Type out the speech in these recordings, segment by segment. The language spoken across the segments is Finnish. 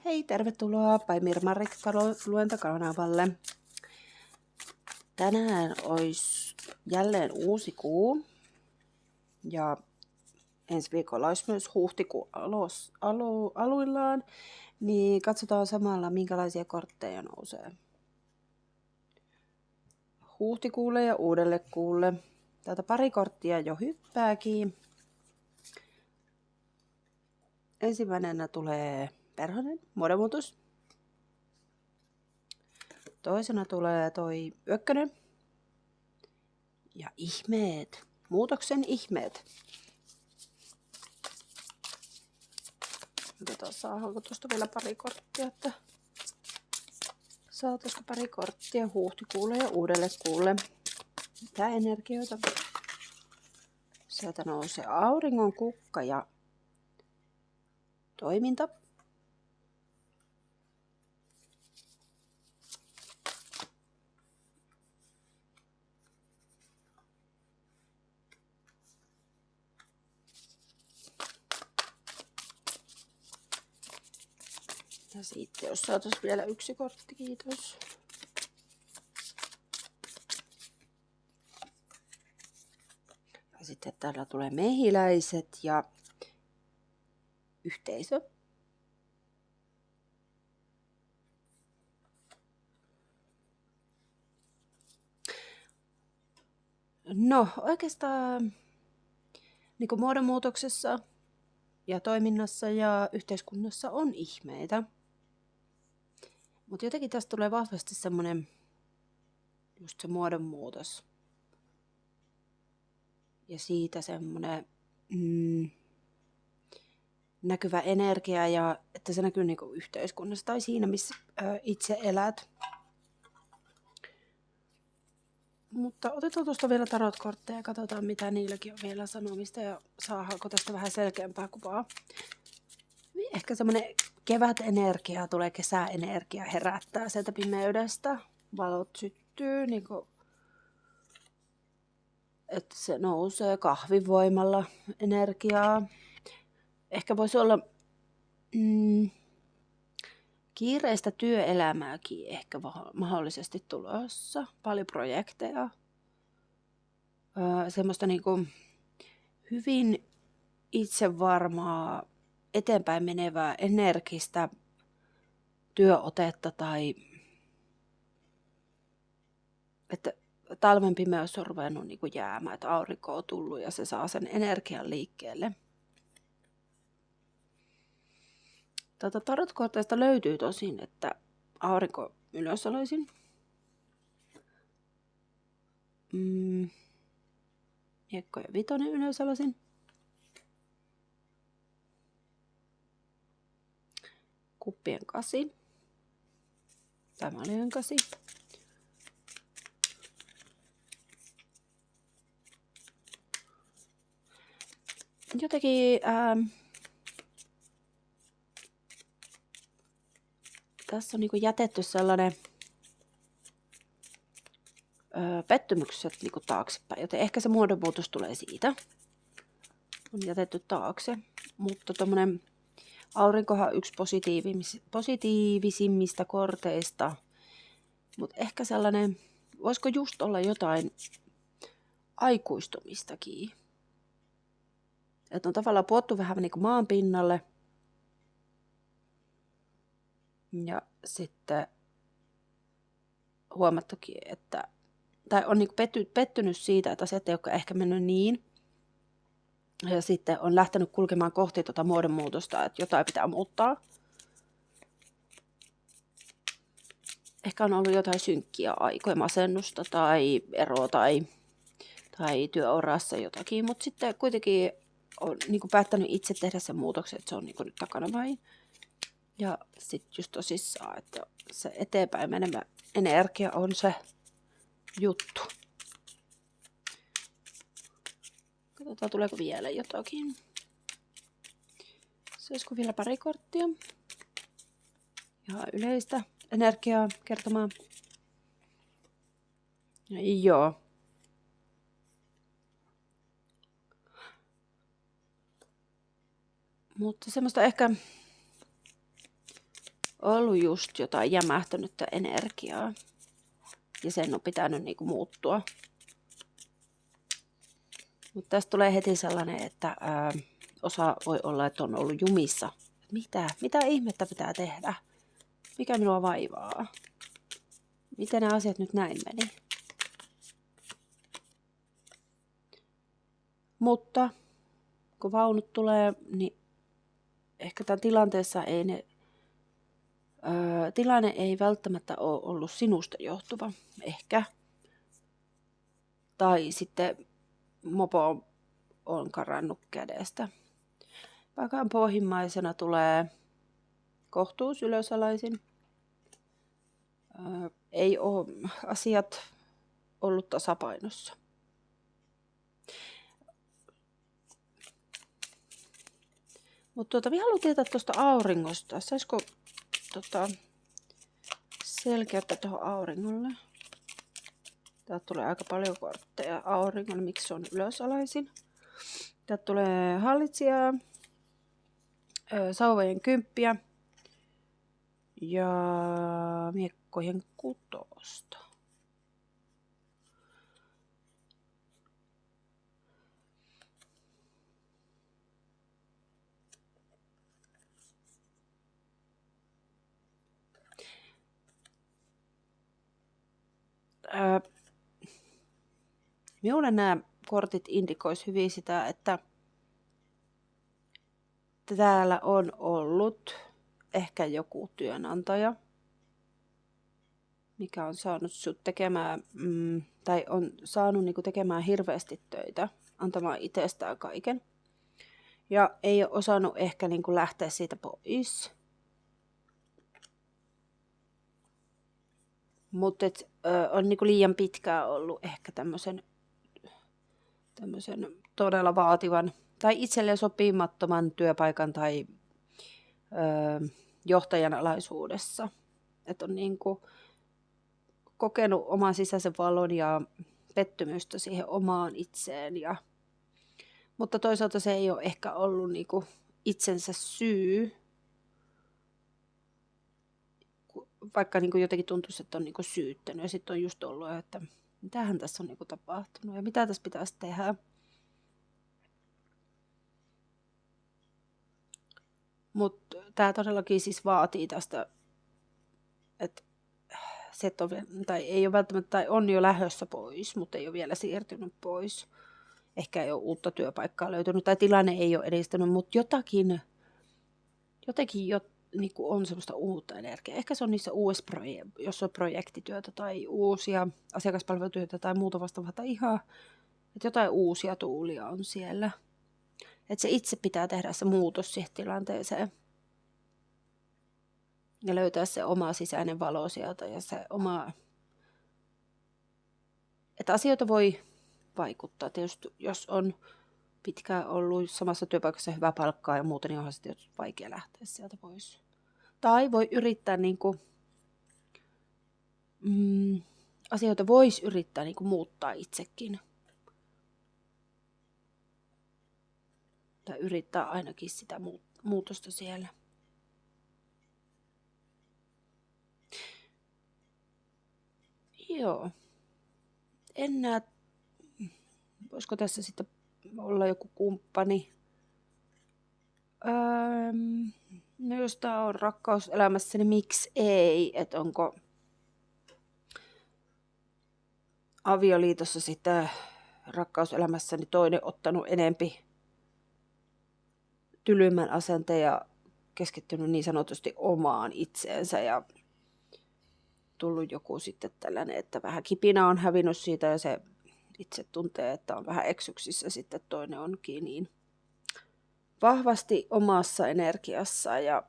Hei, tervetuloa Pai Mirma luentokanavalle. Tänään olisi jälleen uusi kuu ja ensi viikolla olisi myös huhtikuu aluillaan, niin katsotaan samalla minkälaisia kortteja nousee huhtikuulle ja uudelle kuulle. Täältä pari korttia jo hyppääkin. Ensimmäisenä tulee perhonen, muodonmuutos. Toisena tulee toi ykkönen ja ihmeet, muutoksen ihmeet. Katsotaan, saadaanko tuosta vielä pari korttia, että saataisiko pari korttia huhtikuulle ja uudelle kuulle. Mitä energioita? Sieltä nousee auringon kukka ja toiminta. Ja sitten jos saataisiin vielä yksi kortti, kiitos. Ja sitten täällä tulee mehiläiset ja yhteisö. No oikeastaan niin kuin muodonmuutoksessa ja toiminnassa ja yhteiskunnassa on ihmeitä. Mutta jotenkin tästä tulee vahvasti semmoinen just se muodonmuutos. Ja siitä semmoinen näkyvä energia ja että se näkyy niinku yhteiskunnassa tai siinä, missä itse elät. Mutta otetaan tuosta vielä tarotkortteja ja katsotaan, mitä niilläkin on vielä sanomista ja saadaanko tästä vähän selkeämpää kuvaa. Ehkä semmoinen kevätenergia tulee, kesäenergia herättää sieltä pimeydestä. Valot syttyy, niin kuin, että se nousee kahvivoimalla energiaa. Ehkä voisi olla kiireistä työelämääkin ehkä mahdollisesti tulossa. Paljon projekteja. Semmoista niin kuin hyvin itsevarmaa, eteenpäin menevää, energistä työotetta tai että talven pimeys on ruvennut niin kuin jäämään, että aurinko on tullut ja se saa sen energian liikkeelle. Tarotkorteista löytyy tosin, että aurinko ylösalaisin. Miekko ja vitonen ylösalaisin. Kuppien 8. Tämä oli 8. Jotenkin tässä on niinku jätetty sellainen pettymykset niinku taaksepäin, joten ehkä se muodonmuutos tulee siitä. On jätetty taakse, mutta tuommoinen aurinkohan on yksi positiivisimmista korteista, mutta ehkä sellainen, voisiko just olla jotain aikuistumistakin. Että on tavallaan puottu vähän niin kuin maan pinnalle. Ja sitten huomattukin, että tai on niin kuin pettynyt siitä, että asiat ei ole ehkä mennyt niin. Ja sitten on lähtenyt kulkemaan kohti tuota muodonmuutosta, että jotain pitää muuttaa. Ehkä on ollut jotain synkkiä aikoja, masennusta tai eroa tai työurassa jotakin, mutta sitten kuitenkin on niin kuin päättänyt itse tehdä sen muutoksen, että se on niin kuin nyt takana vai. Ja sitten just tosissaan, että se eteenpäin menemä energia on se juttu. Katsotaan, tuleeko vielä jotakin. Se olisiko vielä pari korttia. Ihan yleistä energiaa kertomaan. Joo. Mutta semmoista ehkä ollut just jotain jämähtänyttä energiaa. Ja sen on pitänyt niinku muuttua. Mutta tästä tulee heti sellainen, että osa voi olla, että on ollut jumissa. Mitä ihmettä pitää tehdä? Mikä minua vaivaa? Miten nämä asiat nyt näin meni? Mutta kun vaunut tulee, niin ehkä tämän tilanteessa tilanne ei välttämättä ole ollut sinusta johtuva. Ehkä. Tai sitten mopo on karannut kädestä. Pakan pohjimmaisena tulee kohtuus ylösalaisin. Ei ole asiat ollut tasapainossa. Mutta minä haluan tietää tuosta auringosta. Saisiko selkeyttä tuohon auringolle? Täältä tulee aika paljon kortteja auringolle, miksi se on ylösalaisin. Täältä tulee hallitsijaa, sauvojen kymppiä ja miekkojen kutosta. Minulle nämä kortit indikois hyvin sitä, että täällä on ollut ehkä joku työnantaja, mikä on saanut sut tekemään, tai on saanut niinku tekemään hirveästi töitä, antamaan itsestään kaiken. Ja ei ole osannut ehkä niinku lähteä siitä pois. Mutta on niinku liian pitkään ollut ehkä tämmöisen todella vaativan tai itselleen sopimattoman työpaikan tai johtajan alaisuudessa. Että on niinku kokenut oman sisäisen valon ja pettymystä siihen omaan itseen. Mutta toisaalta se ei ole ehkä ollut niinku itsensä syy, vaikka niinku jotenkin tuntuisi, että on niinku syyttänyt. Ja sitten on just ollut, että mitähän tässä on niinku tapahtunut ja mitä tässä pitäisi tehdä. Mutta tämä todellakin siis vaatii tästä, että se ei ole välttämättä, tai on jo lähdössä pois, mutta ei ole vielä siirtynyt pois. Ehkä ei ole uutta työpaikkaa löytynyt tai tilanne ei ole edistynyt, mutta jotenkin niin kuin on semmoista uutta energiaa. Ehkä se on niissä jos on projektityötä tai uusia asiakaspalvelutyötä tai muuta vastaavaa tai ihan, että jotain uusia tuulia on siellä. Että se itse pitää tehdä se muutos siihen tilanteeseen ja löytää se oma sisäinen valo sieltä ja se oma, että asioita voi vaikuttaa. Tietysti jos on pitkään ollut samassa työpaikassa hyvä palkkaa ja muuta, niin onhan se tietysti vaikea lähteä sieltä pois. Tai voi yrittää asioita voisi yrittää muuttaa itsekin. Tai yrittää ainakin sitä muutosta siellä. Joo. En näe, voisiko tässä sitten olla joku kumppani. No jos tämä on rakkaus elämässä, niin miksi ei? Että onko avioliitossa sitten rakkauselämässä niin toinen ottanut enempi tylymmän asenteen ja keskittynyt niin sanotusti omaan itseensä ja tullut joku sitten tällainen, että vähän kipinä on hävinnyt siitä ja se itse tuntee, että on vähän eksyksissä, sitten toinen onkin niin vahvasti omassa energiassa ja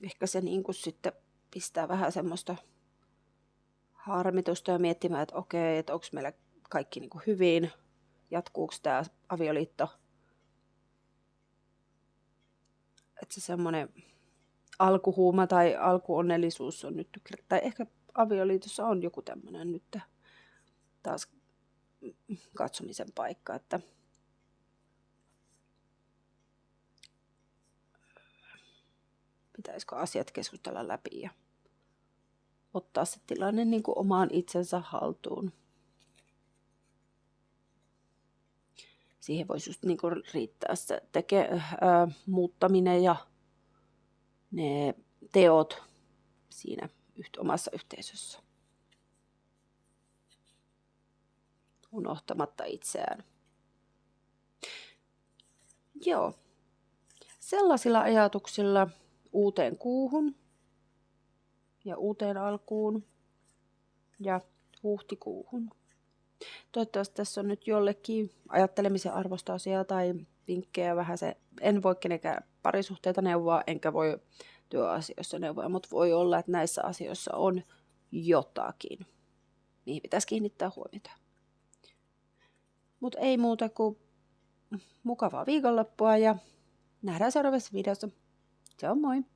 ehkä se niin kuin sitten pistää vähän semmoista harmitusta ja miettimään, että okei, että onko meillä kaikki niin kuin hyvin, jatkuuko tämä avioliitto. Että se semmoinen alkuhuuma tai alkuonnellisuus on nyt, tai ehkä avioliitossa on joku tämmöinen nyt taas katsomisen paikka, että pitäisikö asiat keskustella läpi ja ottaa se tilanne niin kuin omaan itsensä haltuun. Siihen voisi just niin kuin riittää se muuttaminen ja ne teot siinä omassa yhteisössä. Unohtamatta itseään. Joo. Sellaisilla ajatuksilla uuteen kuuhun ja uuteen alkuun ja huhtikuuhun. Toivottavasti tässä on nyt jollekin ajattelemisen arvosta asiaa tai vinkkejä vähän se. En voi kenenkään parisuhteita neuvoa, enkä voi työasioissa neuvoa, mutta voi olla, että näissä asioissa on jotakin, mihin pitäisi kiinnittää huomiota. Mutta ei muuta kuin mukavaa viikonloppua ja nähdään seuraavassa videossa. Ciao moi!